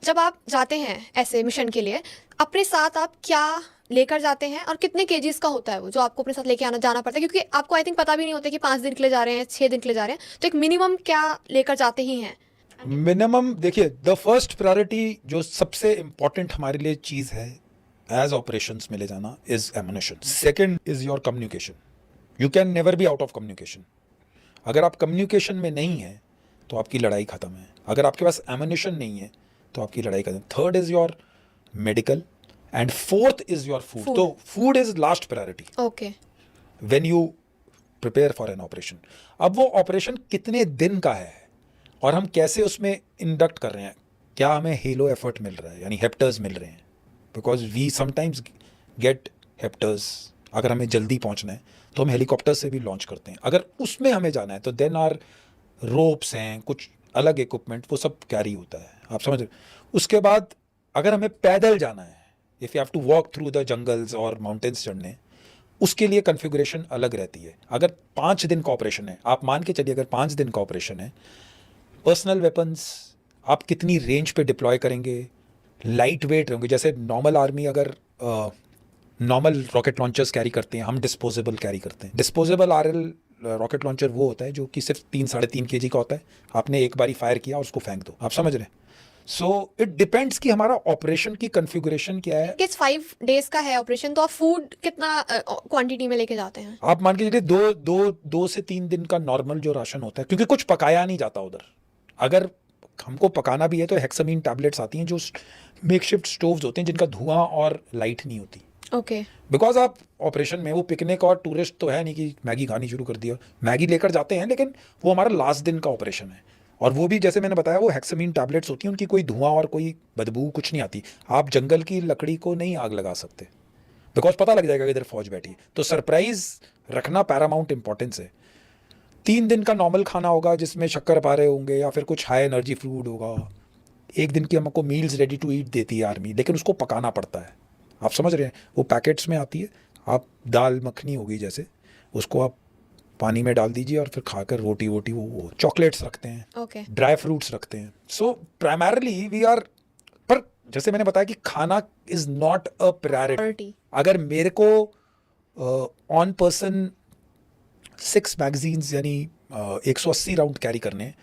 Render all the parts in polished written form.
जब आप जाते हैं ऐसे मिशन के लिए, अपने साथ आप क्या लेकर जाते हैं और कितने केजीज का होता है वो जो आपको अपने साथ लेके आना जाना पड़ता है? क्योंकि आपको आई थिंक पता भी नहीं होता कि 5 दिन के लिए जा रहे हैं, 6 दिन के लिए जा रहे हैं, तो एक मिनिमम क्या लेकर जाते ही हैं? मिनिमम देखिए, द फर्स्ट प्रायोरिटी जो सबसे इंपॉर्टेंट हमारे लिए चीज है एज ऑपरेशंस में ले जाना is ammunition. Second is your communication. You can never be out of communication. अगर आप कम्युनिकेशन में नहीं है तो आपकी लड़ाई खत्म है। अगर आपके पास एमुनिशन नहीं है तो आपकी लड़ाई खत्म। Third is your medical and fourth is your food. तो food is last priority okay. When you prepare for an operation. अब वो ऑपरेशन कितने दिन का है और हम कैसे उसमें इंडक्ट कर रहे हैं, क्या हमें हेलो एफर्ट मिल रहा है, यानी हेप्टर्स मिल रहे हैं, बिकॉज वी समटाइम्स गेट हेप्टर्स। अगर हमें जल्दी पहुंचना है तो हम हेलीकॉप्टर से भी लॉन्च करते हैं। अगर उसमें हमें जाना है तो देन आर रोप्स हैं, कुछ अलग इक्विपमेंट, वो सब कैरी होता है, आप समझ रहे। उसके बाद अगर हमें पैदल जाना है, if you have to walk through the jungles और माउंटेन्स चढ़ने, उसके लिए कन्फिगुरेशन अलग रहती है। अगर 5 दिन का ऑपरेशन है, आप मान के चलिए अगर 5 दिन का ऑपरेशन है, पर्सनल वेपन्स आप कितनी रेंज पे डिप्लॉय करेंगे, लाइट वेट होंगे। जैसे नॉर्मल आर्मी अगर नॉर्मल रॉकेट लॉन्चर्स कैरी करते हैं, हम डिस्पोजेबल कैरी करते हैं। डिस्पोजेबल आरएल रॉकेट लॉन्चर वो होता है जो कि सिर्फ 3-3.5 kg का होता है। आपने एक बारी फायर किया और उसको फेंक दो, आप समझ रहे हैं। सो इट डिपेंड्स कि हमारा ऑपरेशन की कन्फिगुरेशन क्या है। किस 5 डेज का है ऑपरेशन, तो आप फूड कितना क्वांटिटी में लेके जाते हैं? आप मान के चलिए 2 से 3 दिन का नॉर्मल जो राशन होता है, क्योंकि कुछ पकाया नहीं जाता उधर। अगर हमको पकाना भी है तो हेक्सामीन टैबलेट्स आती हैं जो मेकशिफ्ट स्टोव्स होते हैं जिनका धुआं और लाइट नहीं होती। ओके। बिकॉज आप ऑपरेशन में, वो पिकनिक और टूरिस्ट तो है नहीं कि मैगी खानी शुरू कर दी। मैगी लेकर जाते हैं, लेकिन वो हमारा लास्ट दिन का ऑपरेशन है। और वो भी जैसे मैंने बताया, वो हेक्सामीन टैबलेट्स होती हैं, उनकी कोई धुआं और कोई बदबू कुछ नहीं आती। आप जंगल की लकड़ी को नहीं आग लगा सकते, बिकॉज पता लग जाएगा कि इधर फौज बैठी है। तो सरप्राइज रखना पैरामाउंट इंपॉर्टेंस है। 3 दिन का नॉर्मल खाना होगा जिसमें शक्कर पारे होंगे या फिर कुछ हाई एनर्जी फूड होगा। 1 दिन की हमको मील्स रेडी टू ईट देती है आर्मी, लेकिन उसको पकाना पड़ता है, आप समझ रहे हैं। वो पैकेट्स में आती है। आप दाल मखनी होगी जैसे, उसको आप पानी में डाल दीजिए और फिर खाकर रोटी वोटी, वो चॉकलेट्स रखते हैं, ओके। ड्राई फ्रूट्स रखते हैं। सो प्राइमरली वी आर, पर जैसे मैंने बताया कि खाना इज नॉट अ प्रायोरिटी। अगर मेरे को ऑन पर्सन 6 मैगजीन्स यानी 180 राउंड कैरी करने हैं,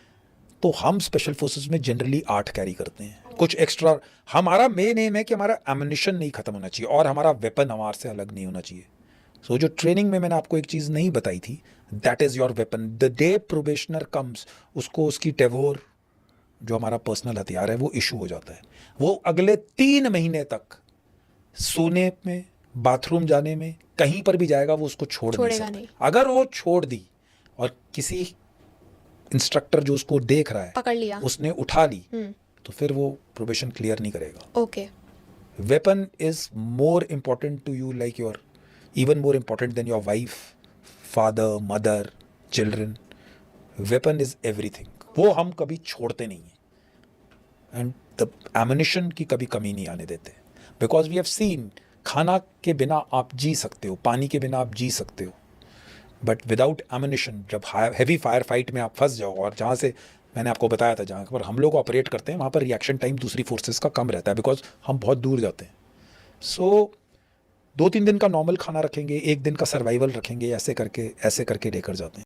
तो हम स्पेशल फोर्सेस में जनरली 8 कैरी करते हैं। कुछ एक्स्ट्रा, हमारा मेन एम है कि हमारा एमुनिशन नहीं खत्म होना चाहिए और हमारा वेपन हमारे से अलग नहीं होना चाहिए। सो जो ट्रेनिंग में मैंने आपको एक चीज़ नहीं बताई थी, that is your weapon. The day probationer comes, उसको उसकी टेवोर जो हमारा पर्सनल हथियार है वो इशू हो जाता है। वो अगले 3 महीने तक सोने में, बाथरूम जाने में, कहीं पर भी जाएगा, वो उसको छोड़ नहीं सकता। अगर वो छोड़ दी और किसी इंस्ट्रक्टर जो उसको देख रहा है पकड़ लिया, उसने उठा ली, तो फिर वो प्रोबेशन क्लियर नहीं करेगा। Okay. Weapon is more important to you, like your, even more important than your wife, father, mother, children. Weapon is everything. वो हम कभी छोड़ते नहीं हैं एंड द एमुनिशन की कभी कमी नहीं आने देते, बिकॉज वी हैव सीन, खाना के बिना आप जी सकते हो, पानी के बिना आप जी सकते हो, बट विदाउट एमुनिशन जब हैवी फायर फाइट में आप फंस जाओ, और जहाँ से मैंने आपको बताया था जहाँ पर हम लोग ऑपरेट करते हैं, वहाँ पर रिएक्शन टाइम दूसरी फोर्सेस का कम रहता है, बिकॉज हम बहुत दूर जाते हैं। सो 2-3 दिन का नॉर्मल खाना रखेंगे, 1 दिन का सर्वाइवल रखेंगे, ऐसे करके लेकर जाते हैं।